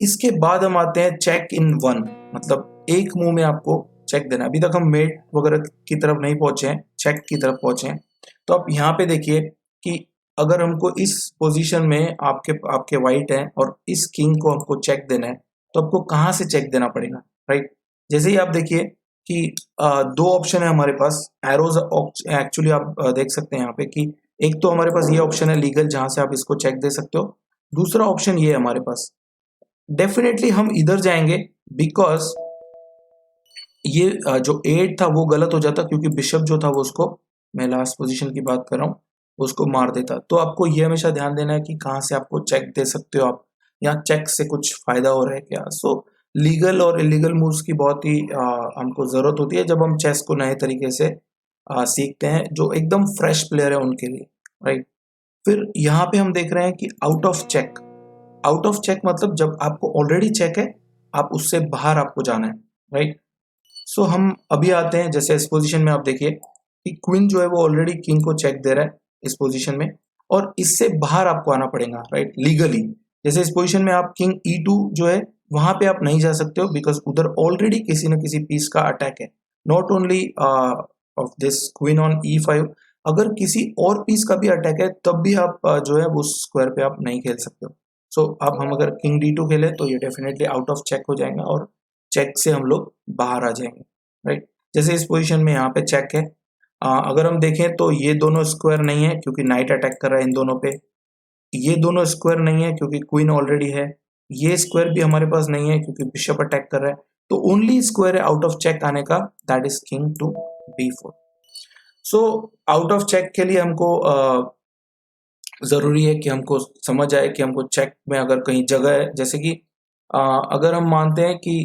इसके बाद हम आते हैं चेक इन वन, मतलब एक मूव में आपको चेक देना। अभी तक हम मेट वगैरह की तरफ नहीं पहुंचे हैं, चेक की तरफ पहुंचे हैं। तो आप यहाँ पे देखिए कि अगर हमको इस पोजीशन में आपके वाइट है और इस किंग को हमको चेक देना है, तो आपको कहाँ से चेक देना पड़ेगा, राइट। जैसे ही आप देखिए कि दो ऑप्शन है हमारे पास, एरोज एक्चुअली आप देख सकते हैं यहाँ पे कि एक तो हमारे पास ये ऑप्शन है लीगल, जहां से आप इसको चेक दे सकते हो। दूसरा ऑप्शन ये है हमारे पास, डेफिनेटली हम इधर जाएंगे बिकॉज ये जो 8 था वो गलत हो जाता, क्योंकि बिशप जो था वो उसको, मैं लास्ट पोजीशन की बात कर रहा हूँ, उसको मार देता। तो आपको ये हमेशा ध्यान देना है कि कहाँ से आपको चेक दे सकते हो आप, या चेक से कुछ फायदा हो रहा है क्या। सो लीगल और इलीगल मूव्स की बहुत ही हमको जरूरत होती है जब हम चेस को नए तरीके से सीखते हैं, जो एकदम फ्रेश प्लेयर है उनके लिए, राइट। फिर यहाँ पे हम देख रहे हैं कि out of check. Out of check मतलब जब आपको ऑलरेडी चेक है, आप उससे बाहर आपको जाना है, राइट। सो हम अभी आते हैं, जैसे इस पोजीशन में आप देखिए कि क्वीन जो है वो ऑलरेडी किंग को चेक दे रहा है इस पोजीशन में, और इससे बाहर आपको आना पड़ेगा, राइट, लीगली। जैसे इस पोजीशन में आप किंग E2 जो है वहां पे आप नहीं जा सकते हो, बिकॉज उधर ऑलरेडी किसी न किसी पीस का अटैक है, not only of this queen on E5। अगर किसी और पीस का भी अटैक है तब भी आप जो है उस स्क्वायर पे आप नहीं खेल सकते हो। सो अब हम अगर किंग D2 खेले तो ये डेफिनेटली आउट ऑफ चेक हो जाएगा और चेक से हम लोग बाहर आ जाएंगे, राइट। जैसे इस पोजीशन में यहाँ पे चेक है, अगर हम देखें तो ये दोनों स्क्वायर नहीं है क्योंकि नाइट अटैक कर रहा है इन दोनों पे। ये दोनों स्क्वायर नहीं है क्योंकि क्वीन ऑलरेडी है। ये स्क्वायर भी हमारे पास नहीं है क्योंकि बिशप अटैक कर रहा है। तो ओनली स्क्वायर है आउट ऑफ चेक आने का, that is king to B4। So out of check के लिए हमको जरूरी है कि हमको समझ आए कि हमको चेक में अगर कहीं जगह है, जैसे कि अगर हम मानते हैं कि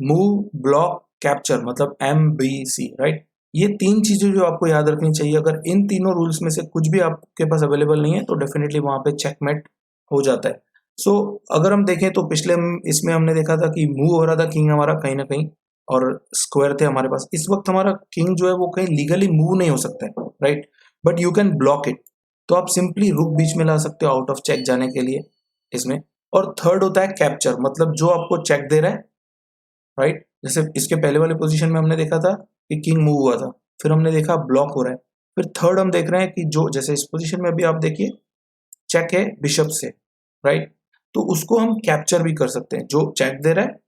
मूव, ब्लॉक, कैप्चर, मतलब MBC, राइट। ये 3 चीजें जो आपको याद रखनी चाहिए। अगर इन तीनों रूल्स में से कुछ भी आपके पास अवेलेबल नहीं है तो डेफिनेटली वहां पे चेकमेट हो जाता है। सो अगर हम देखें तो पिछले इसमें हमने देखा था कि मूव हो रहा था किंग हमारा कहीं ना कहीं, और स्क्वायर थे हमारे पास। इस वक्त हमारा किंग जो है वो कहीं लीगली मूव नहीं हो सकता है, right, but you can block it. तो आप सिंपली रुक बीच में ला सकते हो आउट ऑफ चेक जाने के लिए इसमें। और थर्ड होता है कैप्चर, मतलब जो आपको चेक दे रहा है, राइट। जैसे इसके पहले वाले पोजीशन में हमने देखा था कि किंग मूव हुआ था, फिर हमने देखा ब्लॉक हो रहा है, फिर थर्ड हम देख रहे हैं कि जो, जैसे इस पोजीशन में अभी आप देखिए चेक है बिशप से, राइट। तो उसको हम कैप्चर भी कर सकते हैं, जो चेक दे रहा है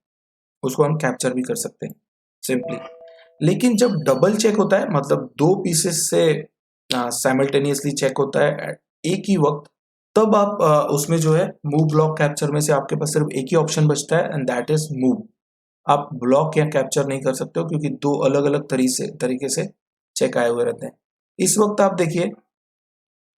उसको हम कैप्चर भी कर सकते हैं सिंपली। लेकिन जब डबल चेक होता है, मतलब दो पीसेस से साइमल्टेनियसली चेक होता है एक ही वक्त, तब आप उसमें जो है मूव, ब्लॉक, कैप्चर में से आपके पास सिर्फ एक ही ऑप्शन बचता है एंड दैट इज मूव। आप ब्लॉक या कैप्चर नहीं कर सकते हो क्योंकि दो अलग अलग तरीके से चेक आए हुए रहते हैं। इस वक्त आप देखिए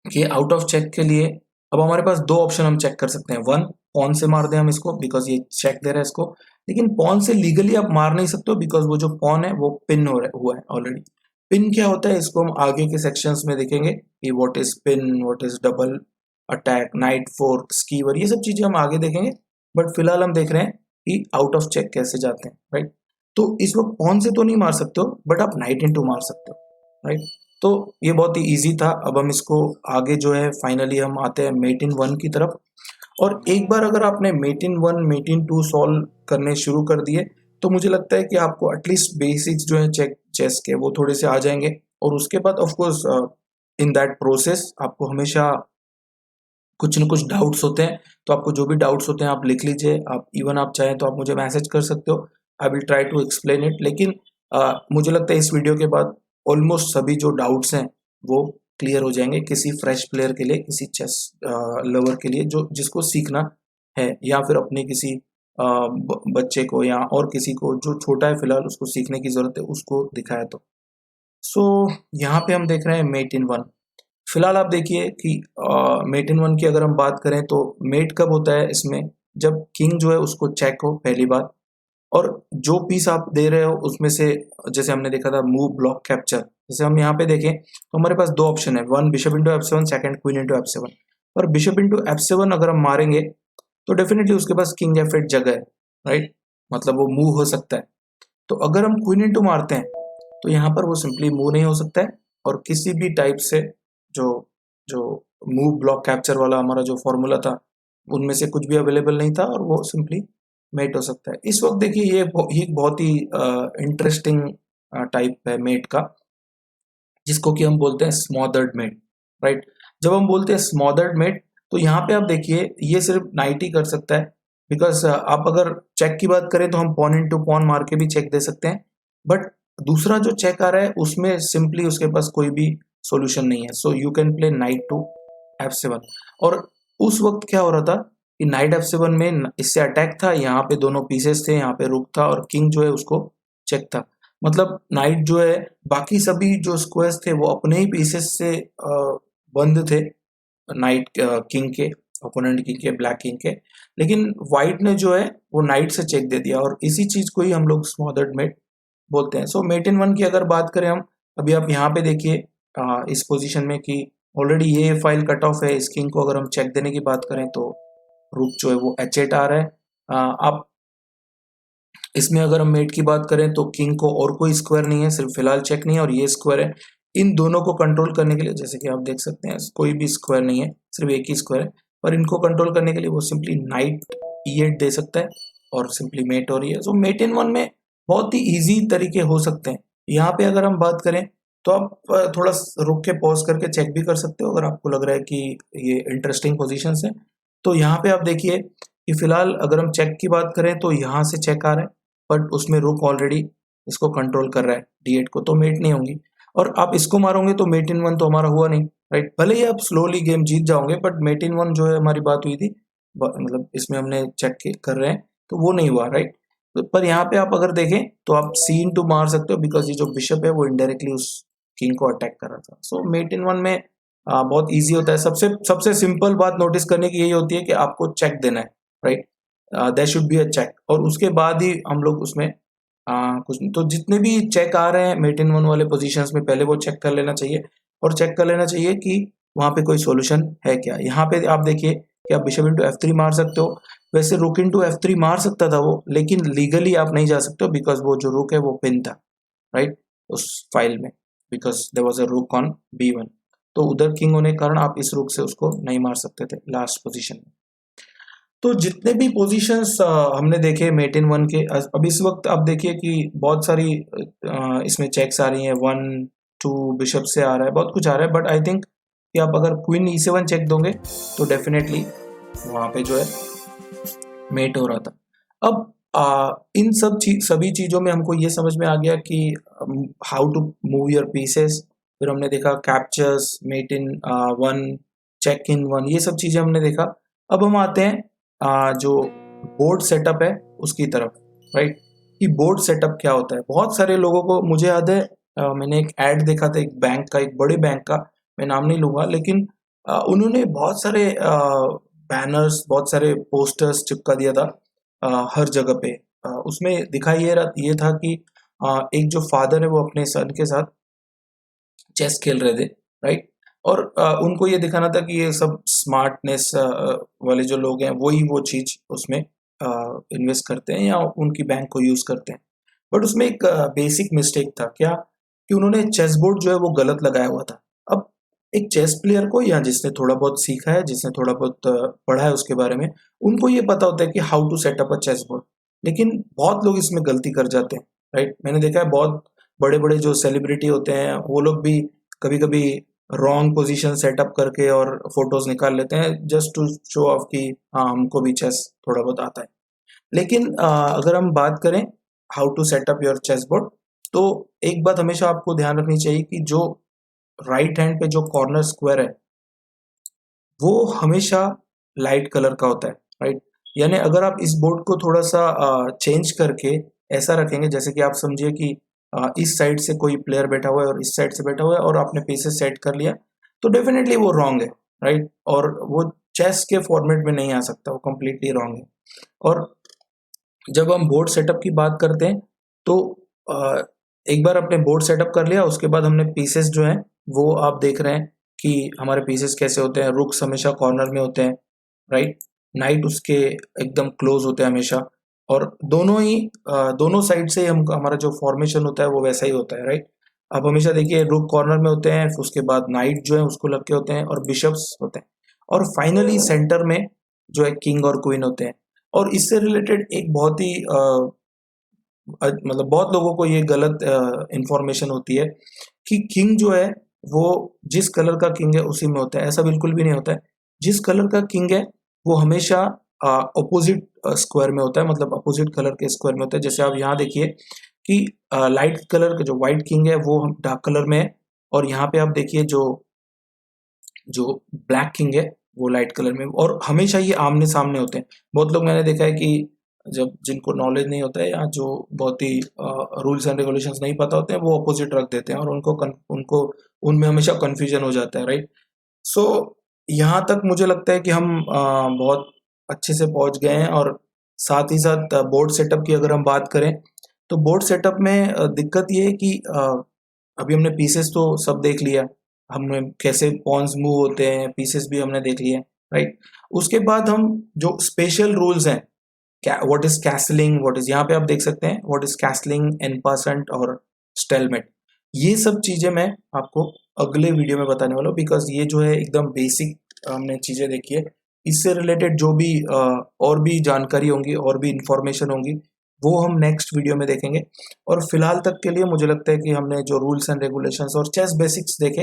कि आउट ऑफ चेक के लिए अब हमारे पास दो ऑप्शन हम चेक कर सकते हैं। वन, पॉन से मार दें हम इसको बिकॉज ये चेक दे रहा है इसको, लेकिन पॉन से लीगली आप मार नहीं सकते हो बिकॉज वो जो पॉन है वो पिन हुआ है ऑलरेडी। पिन क्या होता है इसको हम आगे के सेक्शंस में देखेंगे कि what is pin, what is double attack, night fork, skewer, ये सब चीजें हम आगे देखेंगे। बट फिलहाल हम देख रहे हैं कि आउट ऑफ चेक कैसे जाते हैं, राइट। तो इस वक्त पॉन से तो नहीं मार सकते हो बट आप नाइट इनटू मार सकते हो, राइट। तो ये बहुत ही इजी था। अब हम इसको आगे जो है फाइनली हम आते हैं मेट इन 1 की तरफ। और एक बार अगर आपने mate in 1, mate in 2 solve करने शुरू कर दिए तो मुझे लगता है कि आपको एटलीस्ट बेसिक्स जो है चेस के वो थोड़े से आ जाएंगे। और उसके बाद of course in that process आपको हमेशा कुछ न कुछ डाउट्स होते हैं, तो आपको जो भी डाउट्स होते हैं आप लिख लीजिए। आप इवन आप चाहें तो आप मुझे मैसेज कर सकते हो, I will try to explain it. लेकिन मुझे लगता है इस वीडियो के बाद ऑलमोस्ट सभी जो डाउट्स हैं वो क्लियर हो जाएंगे किसी फ्रेश प्लेयर के लिए, किसी चेस लवर के लिए जो जिसको सीखना है, या फिर अपने किसी बच्चे को या और किसी को जो छोटा है फिलहाल उसको सीखने की जरूरत है उसको दिखाया। तो सो यहाँ पे हम देख रहे हैं मेट इन 1। फिलहाल आप देखिए कि मेट इन 1 की अगर हम बात करें तो मेट कब होता है इसमें, जब किंग जो है उसको चेक हो पहली बात, और जो पीस आप दे रहे हो उसमें से, जैसे हमने देखा था मूव, ब्लॉक, कैप्चर, जैसे हम यहाँ पे देखें तो हमारे पास दो ऑप्शन है, one bishop into F7, second queen into F7। और बिशप इंटू F7 अगर हम मारेंगे तो डेफिनेटली उसके पास किंग F8 जगह है, राइट, मतलब वो मूव हो सकता है। तो अगर हम क्वीन इंटू मारते हैं तो यहाँ पर वो सिंपली मूव नहीं हो सकता है, और किसी भी टाइप से जो जो मूव, ब्लॉक, कैप्चर वाला हमारा जो फॉर्मूला था उनमें से कुछ भी अवेलेबल नहीं था और वो सिंपली मेट हो सकता है। इस वक्त देखिए ये एक बहुत ही इंटरेस्टिंग टाइप है मेट का, जिसको कि हम बोलते हैं स्मॉदर्ड मेट, राइट। जब हम बोलते हैं स्मॉदर्ड मेट तो यहाँ पे आप देखिए ये सिर्फ नाइट ही कर सकता है, बिकॉज आप अगर चेक की बात करें तो हम पॉन इंटू पॉन मार के भी चेक दे सकते हैं, बट दूसरा जो चेक आ रहा है उसमें सिंपली उसके पास कोई भी सॉल्यूशन नहीं है। So you can play knight to F7। और उस वक्त क्या हो रहा था कि नाइट F7 में इससे अटैक था, यहाँ पे दोनों पीसेस थे, यहाँ पे रुक था और किंग जो है उसको चेक था। मतलब नाइट जो है बाकी सभी जो स्क्वायर्स थे वो अपने ही पीसेस से बंद थे नाइट किंग के, ओपोनेंट किंग के, ब्लैक किंग के, लेकिन व्हाइट ने जो है वो नाइट से चेक दे दिया और इसी चीज को ही हम लोग स्मॉदर्ड मेट बोलते हैं। सो मेट इन वन की अगर बात करें हम, अभी आप यहाँ पे देखिए इस पोजीशन में कि ऑलरेडी ये फाइल कट ऑफ है। इस किंग को अगर हम चेक देने की बात करें तो रुक जो है वो H8 आ रहा है। आप इसमें अगर हम मेट की बात करें तो किंग को और कोई स्क्वायर नहीं है, सिर्फ फिलहाल चेक नहीं है और ये स्क्वायर है। इन दोनों को कंट्रोल करने के लिए, जैसे कि आप देख सकते हैं, कोई भी स्क्वायर नहीं है, सिर्फ एक ही स्क्वायर है, पर इनको कंट्रोल करने के लिए वो सिंपली नाइट E8 दे सकता है और सिंपली मेट हो रही है। सो मेट इन वन में बहुत ही ईजी तरीके हो सकते हैं। यहाँ पे अगर हम बात करें तो आप थोड़ा रुक के पॉज करके चेक भी कर सकते हो अगर आपको लग रहा है कि ये इंटरेस्टिंग पोजीशंस है। तो यहाँ पे आप देखिए कि फिलहाल अगर हम चेक की बात करें तो यहाँ से चेक आ रहा है, बट उसमें रुक ऑलरेडी इसको कंट्रोल कर रहा है D8 को, तो मेट नहीं होंगी। और आप इसको मारोगे तो मेट इन वन तो हमारा हुआ नहीं, राइट। भले ही आप स्लोली गेम जीत जाओगे, बट मेट इन वन जो है हमारी बात हुई थी, मतलब इसमें हमने चेक कर रहे हैं तो वो नहीं हुआ, राइट। तो पर यहाँ पे आप अगर देखें तो आप C2 मार सकते हो, बिकॉज ये जो बिशप है वो इनडायरेक्टली उस किंग को अटैक कर रहा था। सो मेट इन वन में बहुत ईजी होता है। सबसे सबसे सिंपल बात नोटिस करने की यही होती है कि आपको चेक देना है, right. There should be a check, और उसके बाद ही हम लोग उसमें कुछ, तो जितने भी चेक आ रहे हैं मेट इन वन वाले पोजीशंस में पहले वो चेक कर लेना चाहिए और चेक कर लेना चाहिए कि वहां पे कोई सॉल्यूशन है क्या। यहाँ पे आप देखिए कि आप बिशप इंटू F3 मार सकते हो। वैसे रुक इंटू F3 मार सकता था वो, लेकिन लीगली आप नहीं जा सकते हो बिकॉज वो जो रुक है वो पिन था, राइट, उस फाइल में, बिकॉज देयर वाज अ रुक ऑन B1। तो उधर किंग होने के कारण आप इस रुक से उसको नहीं मार सकते थे लास्ट पोजीशन में। तो जितने भी पोजीशंस हमने देखे मेट इन वन के, अब इस वक्त आप देखिए कि बहुत सारी इसमें चेक्स आ रही हैं, 1 2 बिशप से आ रहा है, बहुत कुछ आ रहा है, बट आई थिंक कि आप अगर क्वीन E7 चेक दोगे तो डेफिनेटली वहां पे जो है मेट हो रहा था। अब इन सभी चीजों में हमको ये समझ में आ गया कि how to move your pieces. फिर हमने देखा captures, mate in one, check in one, ये सब चीजें हमने देखा। अब हम आते हैं जो बोर्ड सेटअप है उसकी तरफ, राइट, कि बोर्ड सेटअप क्या होता है। बहुत सारे लोगों को, मुझे याद है मैंने एक ऐड देखा था एक बैंक का, एक बड़े बैंक का, मैं नाम नहीं लूंगा, लेकिन उन्होंने बहुत सारे बैनर्स, बहुत सारे पोस्टर्स चिपका दिया था हर जगह पे। उसमें दिखाई ये था कि एक जो फादर है वो अपने सन के साथ चेस खेल रहे थे, राइट, और उनको ये दिखाना था कि ये सब स्मार्टनेस वाले जो लोग हैं वही वो चीज उसमें इन्वेस्ट करते हैं या उनकी बैंक को यूज करते हैं। बट उसमें एक बेसिक मिस्टेक था, क्या कि उन्होंने चेस बोर्ड जो है वो गलत लगाया हुआ था। अब एक चेस प्लेयर को, या जिसने थोड़ा बहुत सीखा है, जिसने थोड़ा बहुत पढ़ा है उसके बारे में, उनको ये पता होता है कि how to set up a chess board, लेकिन बहुत लोग इसमें गलती कर जाते हैं, राइट। मैंने देखा है बहुत बड़े बड़े जो सेलिब्रिटी होते हैं वो लोग भी कभी कभी रॉन्ग पोजीशन सेटअप करके और फोटोज निकाल लेते हैं जस्ट टू शो ऑफ कि हाँ हमको भी चेस थोड़ा बहुत आता है। लेकिन अगर हम बात करें how to set up your chess board, तो एक बात हमेशा आपको ध्यान रखनी चाहिए कि जो राइट हैंड पे जो कॉर्नर स्क्वायर है वो हमेशा लाइट कलर का होता है, राइट। यानी अगर आप इस बोर्ड को थोड़ा सा चेंज करके ऐसा रखेंगे, जैसे कि आप समझिए कि इस साइड से कोई प्लेयर बैठा हुआ है और इस साइड से बैठा हुआ है और आपने पीसेस सेट कर लिया, तो डेफिनेटली वो रॉन्ग है, राइट, और वो चेस के फॉर्मेट में नहीं आ सकता, वो कंप्लीटली रॉन्ग है। और जब हम बोर्ड सेटअप की बात करते हैं तो एक बार अपने बोर्ड सेटअप कर लिया, उसके बाद हमने पीसेस जो हैं वो आप देख रहे हैं कि हमारे पीसेस कैसे होते हैं। रुक्स हमेशा कॉर्नर में होते हैं, राइट, नाइट उसके एकदम क्लोज होते हैं हमेशा, और दोनों साइड से हमारा जो फॉर्मेशन होता है वो वैसा ही होता है, राइट। आप हमेशा देखिए रुक कॉर्नर में होते हैं, उसके बाद नाइट जो है उसको लग के होते हैं और बिशप्स होते हैं, और फाइनली सेंटर में जो है किंग और क्वीन होते हैं। और इससे रिलेटेड एक बहुत ही मतलब बहुत लोगों को ये गलत इंफॉर्मेशन होती है कि किंग जो है वो जिस कलर का किंग है उसी में होता है। ऐसा बिल्कुल भी नहीं होता है। जिस कलर का किंग है वो हमेशा अपोजिट स्क्वायर में होता है, मतलब अपोजिट कलर के स्क्वायर में होता है। जैसे आप यहाँ देखिए कि लाइट कलर का जो व्हाइट किंग है वो डार्क कलर में है और यहाँ पे आप देखिए जो जो ब्लैक किंग है वो लाइट कलर में, और हमेशा ये आमने सामने होते हैं। बहुत लोग मैंने देखा है कि जब जिनको नॉलेज नहीं होता है या जो बहुत ही रूल्स एंड रेगुलेशंस नहीं पता होते हैं वो अपोजिट रख देते हैं और उनको उनमें हमेशा कन्फ्यूजन हो जाता है, राइट। सो यहाँ तक मुझे लगता है कि हम बहुत अच्छे से पहुंच गए हैं। और साथ ही साथ बोर्ड सेटअप की अगर हम बात करें तो बोर्ड सेटअप में दिक्कत ये है कि अभी हमने पीसेस तो सब देख लिया, हमने कैसे पॉन्स मूव होते हैं, पीसेस भी हमने देख लिए, राइट। उसके बाद हम जो स्पेशल रूल्स हैं, what is castling, what is, यहाँ पे आप देख सकते हैं व्हाट इज कैसलिंग, एनपासेंट और स्टेलमेट, ये सब चीजें मैं आपको अगले वीडियो में बताने वाला हूँ, बिकॉज ये जो है एकदम बेसिक हमने चीजें देखी है। इससे रिलेटेड जो भी और भी जानकारी होंगी और भी इंफॉर्मेशन होंगी वो हम नेक्स्ट वीडियो में देखेंगे। और फिलहाल तक के लिए मुझे लगता है कि हमने जो रूल्स एंड रेगुलेशंस और चेस बेसिक्स देखे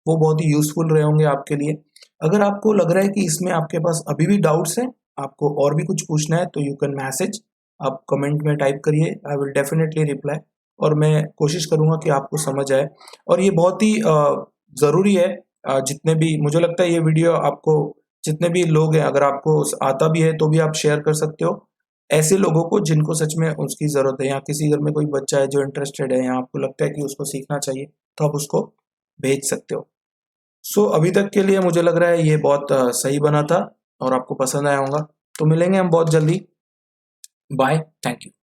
वो बहुत ही यूजफुल रहे होंगे आपके लिए। अगर आपको लग रहा है कि इसमें आपके पास अभी भी डाउट्स हैं, आपको और भी कुछ पूछना है, तो यू कैन मैसेज, आप कमेंट में टाइप करिए, आई विल डेफिनेटली रिप्लाई, और मैं कोशिश करूंगा कि आपको समझ आए। और ये बहुत ही ज़रूरी है, जितने भी, मुझे लगता है ये वीडियो आपको, जितने भी लोग हैं, अगर आपको आता भी है तो भी आप शेयर कर सकते हो ऐसे लोगों को जिनको सच में उसकी ज़रूरत है, या किसी घर में कोई बच्चा है जो इंटरेस्टेड है या आपको लगता है कि उसको सीखना चाहिए, तो आप उसको भेज सकते हो। सो अभी तक के लिए मुझे लग रहा है ये बहुत सही बना था और आपको पसंद आया होगा। तो मिलेंगे हम बहुत जल्दी। Bye, thank you.